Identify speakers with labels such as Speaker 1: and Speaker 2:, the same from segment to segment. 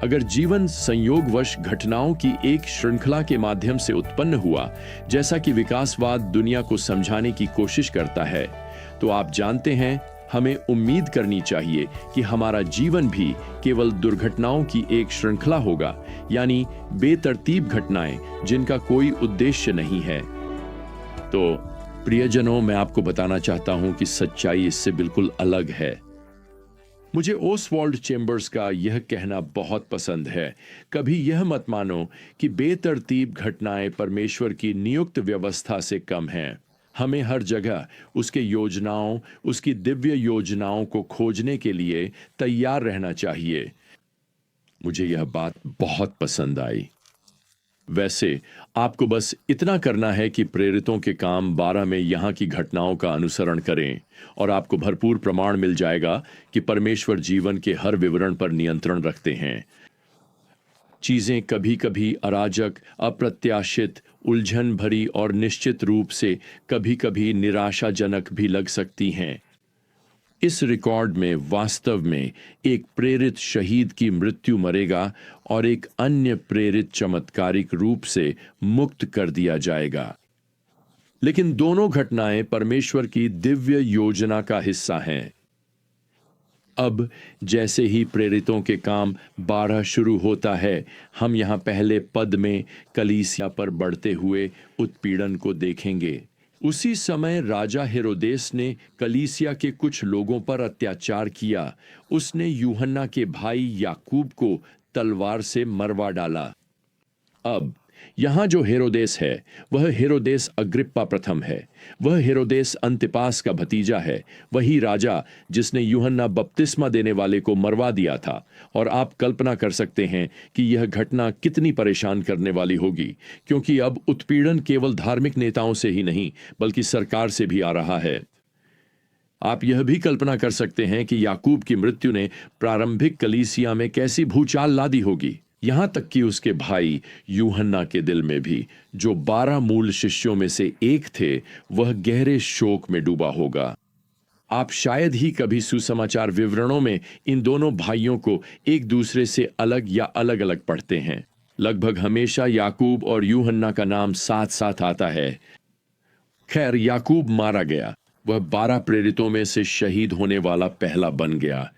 Speaker 1: अगर जीवन संयोगवश घटनाओं की एक श्रृंखला के माध्यम से उत्पन्न हुआ, जैसा कि विकासवाद दुनिया को समझाने की कोशिश करता है, तो आप जानते हैं, हमें उम्मीद करनी चाहिए कि हमारा जीवन भी केवल दुर्घटनाओं की एक श्रृंखला होगा, यानी बेतरतीब घटनाएं जिनका कोई उद्देश्य नहीं है। तो प्रियजनों, मैं आपको बताना चाहता हूं कि सच्चाई इससे बिल्कुल अलग है। मुझे ओसवाल्ड चेम्बर्स का यह कहना बहुत पसंद है, कभी यह मत मानो कि बेतरतीब घटनाएं परमेश्वर की नियुक्त व्यवस्था से कम हैं। हमें हर जगह उसके योजनाओं, उसकी दिव्य योजनाओं को खोजने के लिए तैयार रहना चाहिए। मुझे यह बात बहुत पसंद आई। वैसे आपको बस इतना करना है कि प्रेरितों के काम 12 में यहाँ की घटनाओं का अनुसरण करें और आपको भरपूर प्रमाण मिल जाएगा कि परमेश्वर जीवन के हर विवरण पर नियंत्रण रखते हैं। चीजें कभी कभी अराजक, अप्रत्याशित, उलझन भरी और निश्चित रूप से कभी कभी निराशाजनक भी लग सकती हैं। इस रिकॉर्ड में वास्तव में एक प्रेरित शहीद की मृत्यु मरेगा और एक अन्य प्रेरित चमत्कारिक रूप से मुक्त कर दिया जाएगा। लेकिन दोनों घटनाएं परमेश्वर की दिव्य योजना का हिस्सा हैं। अब जैसे ही प्रेरितों के काम 12 शुरू होता है, हम यहां पहले पद में कलीसिया पर बढ़ते हुए उत्पीड़न को देखेंगे। उसी समय राजा हेरोदेस ने कलीसिया के कुछ लोगों पर अत्याचार किया। उसने यूहन्ना के भाई याकूब को तलवार से मरवा डाला। अब यहां जो हेरोदेस है, वह हेरोदेस अग्रिप्पा प्रथम है। वह हेरोदेस अंतिपास का भतीजा है, वही राजा जिसने यूहन्ना बपतिस्मा देने वाले को मरवा दिया था। और आप कल्पना कर सकते हैं कि यह घटना कितनी परेशान करने वाली होगी, क्योंकि अब उत्पीड़न केवल धार्मिक नेताओं से ही नहीं बल्कि सरकार से भी आ रहा है। आप यह भी कल्पना कर सकते हैं कि याकूब की मृत्यु ने प्रारंभिक कलीसिया में कैसी भूचाल ला दी होगी, यहां तक कि उसके भाई यूहन्ना के दिल में भी, जो 12 मूल शिष्यों में से एक थे, वह गहरे शोक में डूबा होगा। आप शायद ही कभी सुसमाचार विवरणों में इन दोनों भाइयों को एक दूसरे से अलग या अलग अलग पढ़ते हैं। लगभग हमेशा याकूब और यूहन्ना का नाम साथ साथ आता है। खैर, याकूब मारा गया। वह 12 प्रेरितों में से शहीद होने वाला पहला बन गया।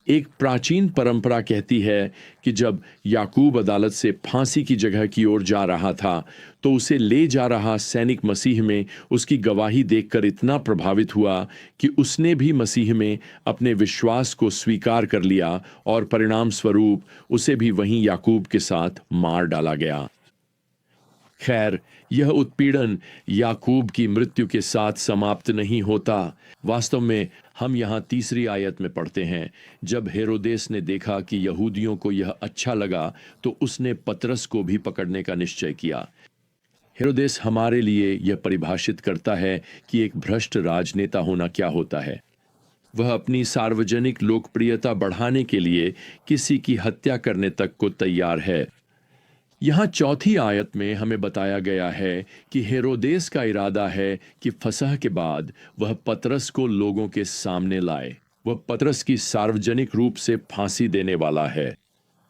Speaker 1: एक प्राचीन परंपरा कहती है कि जब याकूब अदालत से फांसी की जगह की ओर जा रहा था, तो उसे ले जा रहा सैनिक मसीह में उसकी गवाही देखकर इतना प्रभावित हुआ कि उसने भी मसीह में अपने विश्वास को स्वीकार कर लिया और परिणाम स्वरूप उसे भी वहीं याकूब के साथ मार डाला गया। खैर, यह उत्पीड़न याकूब की मृत्यु के साथ समाप्त नहीं होता। वास्तव में हम यहां तीसरी आयत में पढ़ते हैं, जब हेरोदेस ने देखा कि यहूदियों को यह अच्छा लगा, तो उसने पतरस को भी पकड़ने का निश्चय किया। हेरोदेस हमारे लिए यह परिभाषित करता है कि एक भ्रष्ट राजनेता होना क्या होता है। वह अपनी सार्वजनिक लोकप्रियता बढ़ाने के लिए किसी की हत्या करने तक को तैयार है। यहां चौथी आयत में हमें बताया गया है कि हेरोदेस का इरादा है कि फसह के बाद वह पतरस को लोगों के सामने लाए। वह पतरस की सार्वजनिक रूप से फांसी देने वाला है।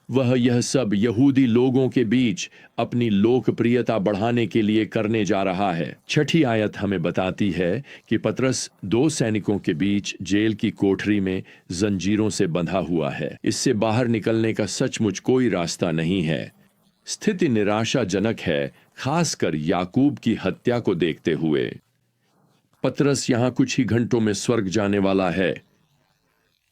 Speaker 1: वह यह सब यहूदी लोगों के बीच अपनी लोकप्रियता बढ़ाने के लिए करने जा रहा है। छठी आयत हमें बताती है कि पतरस 2 सैनिकों के बीच जेल की कोठरी में जंजीरों से बंधा हुआ है। इससे बाहर निकलने का सचमुच कोई रास्ता नहीं है। स्थिति निराशाजनक है, खासकर याकूब की हत्या को देखते हुए। पतरस यहां कुछ ही घंटों में स्वर्ग जाने वाला है।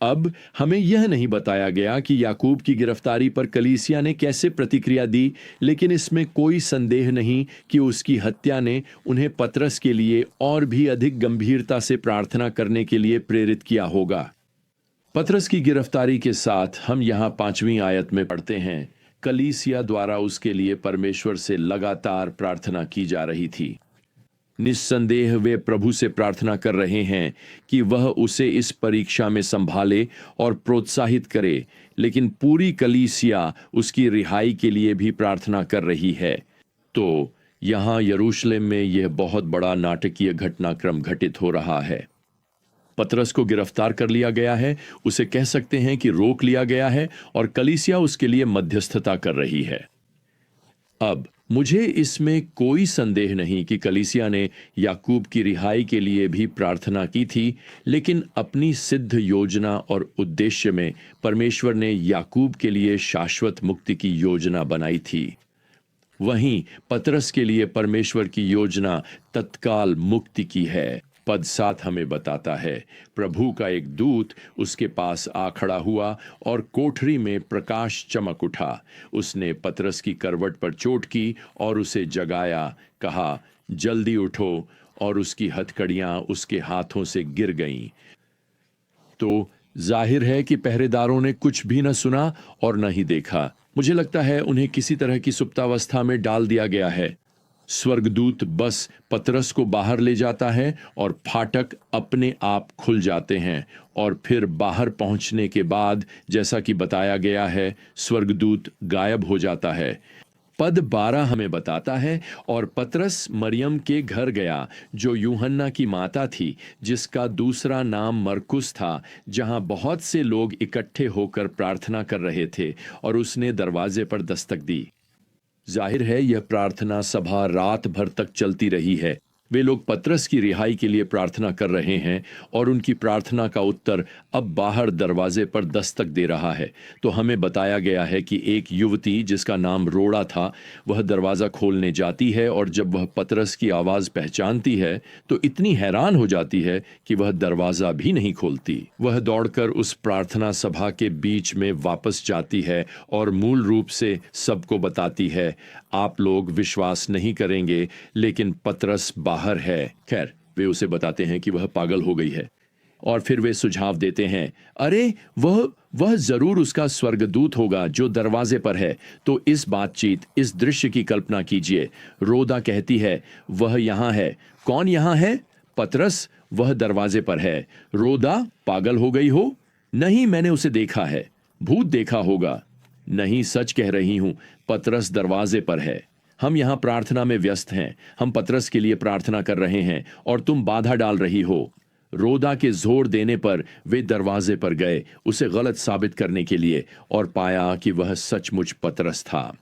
Speaker 1: अब हमें यह नहीं बताया गया कि याकूब की गिरफ्तारी पर कलीसिया ने कैसे प्रतिक्रिया दी, लेकिन इसमें कोई संदेह नहीं कि उसकी हत्या ने उन्हें पतरस के लिए और भी अधिक गंभीरता से प्रार्थना करने के लिए प्रेरित किया होगा। पतरस की गिरफ्तारी के साथ हम यहां 5वीं आयत में पढ़ते हैं, कलीसिया द्वारा उसके लिए परमेश्वर से लगातार प्रार्थना की जा रही थी। निस्संदेह वे प्रभु से प्रार्थना कर रहे हैं कि वह उसे इस परीक्षा में संभाले और प्रोत्साहित करे, लेकिन पूरी कलीसिया उसकी रिहाई के लिए भी प्रार्थना कर रही है। तो यहां यरूशलेम में यह बहुत बड़ा नाटकीय घटनाक्रम घटित हो रहा है। पतरस को गिरफ्तार कर लिया गया है, उसे कह सकते हैं कि रोक लिया गया है और कलीसिया उसके लिए मध्यस्थता कर रही है। अब मुझे इसमें कोई संदेह नहीं कि कलीसिया ने याकूब की रिहाई के लिए भी प्रार्थना की थी, लेकिन अपनी सिद्ध योजना और उद्देश्य में परमेश्वर ने याकूब के लिए शाश्वत मुक्ति की योजना बनाई थी। वहीं पतरस के लिए परमेश्वर की योजना तत्काल मुक्ति की है। पद 7 हमें बताता है, प्रभु का एक दूत उसके पास आ खड़ा हुआ और कोठरी में प्रकाश चमक उठा। उसने पतरस की करवट पर चोट की और उसे जगाया, कहा, जल्दी उठो, और उसकी हथकड़ियां उसके हाथों से गिर गईं। तो जाहिर है कि पहरेदारों ने कुछ भी न सुना और न ही देखा। मुझे लगता है उन्हें किसी तरह की सुप्तावस्था में डाल दिया गया है। स्वर्गदूत बस पतरस को बाहर ले जाता है और फाटक अपने आप खुल जाते हैं, और फिर बाहर पहुंचने के बाद, जैसा कि बताया गया है, स्वर्गदूत गायब हो जाता है। पद 12 हमें बताता है, और पतरस मरियम के घर गया जो यूहन्ना की माता थी, जिसका दूसरा नाम मरकुस था, जहां बहुत से लोग इकट्ठे होकर प्रार्थना कर रहे थे, और उसने दरवाजे पर दस्तक दी। जाहिर है यह प्रार्थना सभा रात भर तक चलती रही है। वे लोग पतरस की रिहाई के लिए प्रार्थना कर रहे हैं और उनकी प्रार्थना का उत्तर अब बाहर दरवाजे पर दस्तक दे रहा है। तो हमें बताया गया है कि एक युवती जिसका नाम रोड़ा था, वह दरवाज़ा खोलने जाती है, और जब वह पतरस की आवाज़ पहचानती है तो इतनी हैरान हो जाती है कि वह दरवाज़ा भी नहीं खोलती। वह दौड़कर उस प्रार्थना सभा के बीच में वापस जाती है और मूल रूप से सबको बताती है, आप लोग विश्वास नहीं करेंगे, लेकिन पतरस बाहर है। खैर, वे उसे बताते हैं कि वह पागल हो गई है, और फिर वे सुझाव देते हैं, अरे वह जरूर उसका स्वर्गदूत होगा जो दरवाजे पर है। तो इस बातचीत, इस दृश्य की कल्पना कीजिए। रोदा कहती है, वह यहां है। कौन यहां है? पतरस, वह दरवाजे पर है। रोदा, पागल हो गई हो? नहीं, मैंने उसे देखा है। भूत देखा होगा। नहीं, सच कह रही हूं, पतरस दरवाजे पर है। हम यहां प्रार्थना में व्यस्त हैं। हम पतरस के लिए प्रार्थना कर रहे हैं और तुम बाधा डाल रही हो। रोदा के जोर देने पर वे दरवाजे पर गए, उसे गलत साबित करने के लिए, और पाया कि वह सचमुच पतरस था।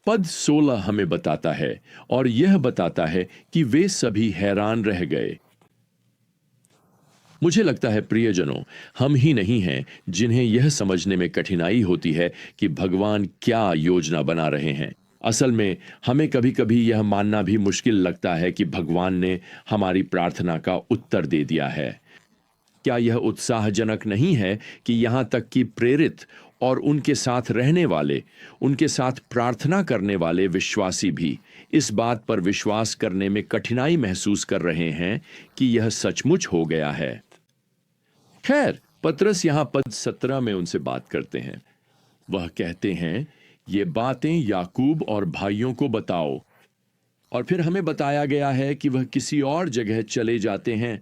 Speaker 1: पद 16 हमें बताता है, और यह बताता है कि वे सभी हैरान रह गए। मुझे लगता है प्रियजनों, हम ही नहीं हैं जिन्हें यह समझने में कठिनाई होती है कि भगवान क्या योजना बना रहे हैं। असल में हमें कभी कभी यह मानना भी मुश्किल लगता है कि भगवान ने हमारी प्रार्थना का उत्तर दे दिया है। क्या यह उत्साहजनक नहीं है कि यहां तक कि प्रेरित और उनके साथ रहने वाले, उनके साथ प्रार्थना करने वाले विश्वासी भी इस बात पर विश्वास करने में कठिनाई महसूस कर रहे हैं कि यह सचमुच हो गया है। खैर, पतरस यहां पद 17 में उनसे बात करते हैं। वह कहते हैं, ये बातें याकूब और भाइयों को बताओ। और फिर हमें बताया गया है कि वह किसी और जगह चले जाते हैं।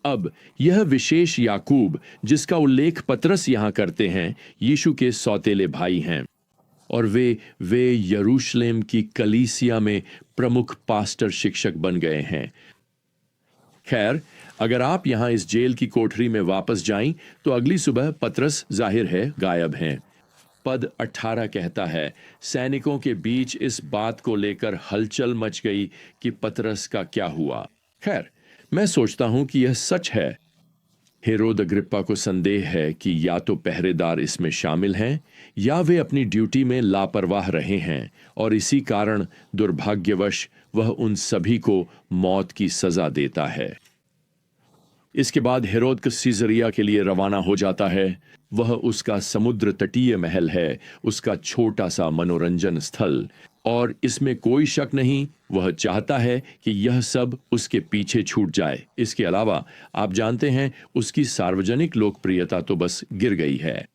Speaker 1: अब यह विशेष याकूब जिसका उल्लेख पतरस यहां करते हैं, यीशु के सौतेले भाई हैं, और वे यरूशलेम की कलीसिया में प्रमुख पास्टर शिक्षक बन गए हैं। खैर, अगर आप यहां इस जेल की कोठरी में वापस जाएं तो अगली सुबह पतरस जाहिर है गायब हैं। पद 18 कहता है, सैनिकों के बीच इस बात को लेकर हलचल मच गई कि पतरस का क्या हुआ। खैर, मैं सोचता हूं कि यह सच है। हेरोद अग्रिप्पा को संदेह है कि या तो पहरेदार इसमें शामिल हैं या वे अपनी ड्यूटी में लापरवाह रहे हैं, और इसी कारण दुर्भाग्यवश वह उन सभी को मौत की सजा देता है। इसके बाद हेरोद सीजरिया के लिए रवाना हो जाता है। वह उसका समुद्र तटीय महल है, उसका छोटा सा मनोरंजन स्थल, और इसमें कोई शक नहीं, वह चाहता है कि यह सब उसके पीछे छूट जाए। इसके अलावा आप जानते हैं, उसकी सार्वजनिक लोकप्रियता तो बस गिर गई है।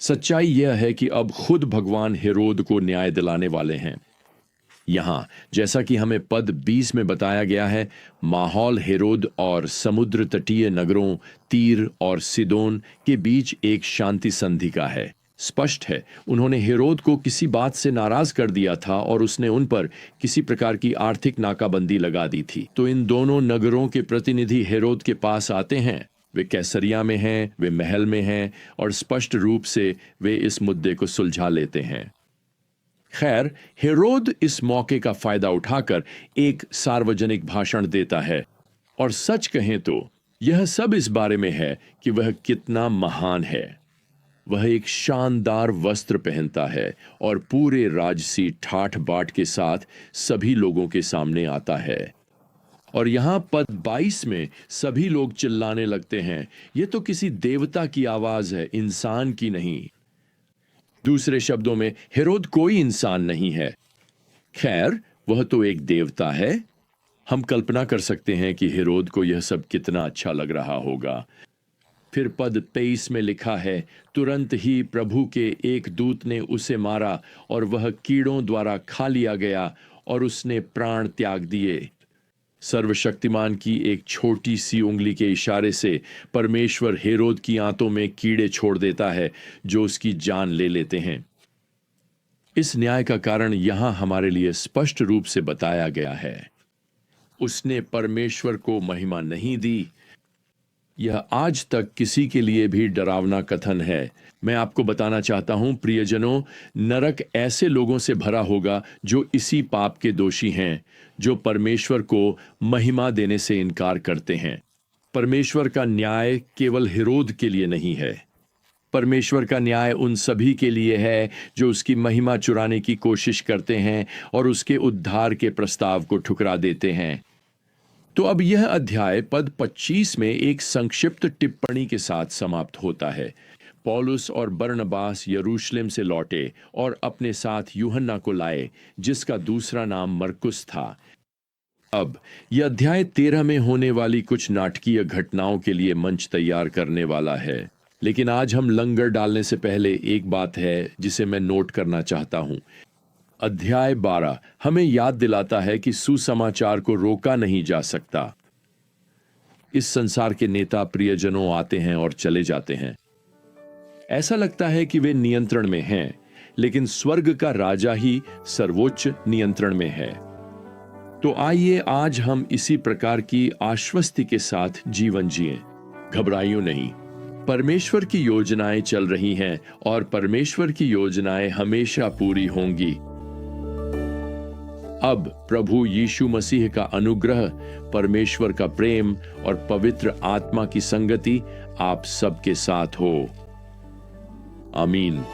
Speaker 1: सच्चाई यह है कि अब खुद भगवान हेरोद को न्याय दिलाने वाले हैं। यहां, जैसा कि हमें पद 20 में बताया गया है, माहौल हेरोद और समुद्र तटीय नगरों तीर और सिदोन के बीच एक शांति संधि का है। स्पष्ट है, उन्होंने हेरोद को किसी बात से नाराज कर दिया था और उसने उन पर किसी प्रकार की आर्थिक नाकाबंदी लगा दी थी। तो इन दोनों नगरों के प्रतिनिधि हेरोद के पास आते हैं। वे कैसरिया में हैं, वे महल में हैं और स्पष्ट रूप से वे इस मुद्दे को सुलझा लेते हैं। खैर, हेरोद इस मौके का फायदा उठाकर एक सार्वजनिक भाषण देता है और सच कहें तो यह सब इस बारे में है कि वह कितना महान है। वह एक शानदार वस्त्र पहनता है और पूरे राजसी ठाठ बाट के साथ सभी लोगों के सामने आता है। और यहां पद 22 में सभी लोग चिल्लाने लगते हैं, यह तो किसी देवता की आवाज है, इंसान की नहीं। दूसरे शब्दों में, हेरोद कोई इंसान नहीं है। खैर, वह तो एक देवता है। हम कल्पना कर सकते हैं कि हेरोद को यह सब कितना अच्छा लग रहा होगा। फिर पद 23 में लिखा है, तुरंत ही प्रभु के एक दूत ने उसे मारा और वह कीड़ों द्वारा खा लिया गया और उसने प्राण त्याग दिए। सर्वशक्तिमान की एक छोटी सी उंगली के इशारे से परमेश्वर हेरोद की आंतों में कीड़े छोड़ देता है जो उसकी जान ले लेते हैं। इस न्याय का कारण यहां हमारे लिए स्पष्ट रूप से बताया गया है। उसने परमेश्वर को महिमा नहीं दी। यह आज तक किसी के लिए भी डरावना कथन है। मैं आपको बताना चाहता हूं प्रियजनों, नरक ऐसे लोगों से भरा होगा जो इसी पाप के दोषी हैं, जो परमेश्वर को महिमा देने से इनकार करते हैं। परमेश्वर का न्याय केवल हेरोद के लिए नहीं है। परमेश्वर का न्याय उन सभी के लिए है जो उसकी महिमा चुराने की कोशिश करते हैं और उसके उद्धार के प्रस्ताव को ठुकरा देते हैं। तो अब यह अध्याय पद 25 में एक संक्षिप्त टिप्पणी के साथ समाप्त होता है। पौलुस और बरनबास यरूशलेम से लौटे और अपने साथ यूहन्ना को लाए, जिसका दूसरा नाम मरकुस था। अब यह अध्याय 13 में होने वाली कुछ नाटकीय घटनाओं के लिए मंच तैयार करने वाला है। लेकिन आज हम लंगर डालने से पहले एक बात है जिसे मैं नोट करना चाहता हूं। अध्याय 12 हमें याद दिलाता है कि सुसमाचार को रोका नहीं जा सकता। इस संसार के नेता प्रियजनों आते हैं और चले जाते हैं। ऐसा लगता है कि वे नियंत्रण में हैं, लेकिन स्वर्ग का राजा ही सर्वोच्च नियंत्रण में है। तो आइए आज हम इसी प्रकार की आश्वस्ति के साथ जीवन जिएं। घबराइए नहीं। परमेश्वर की योजनाएं चल रही हैं और परमेश्वर की योजनाएं हमेशा पूरी होंगी। अब प्रभु यीशु मसीह का अनुग्रह, परमेश्वर का प्रेम और पवित्र आत्मा की संगति आप सबके साथ हो। आमीन।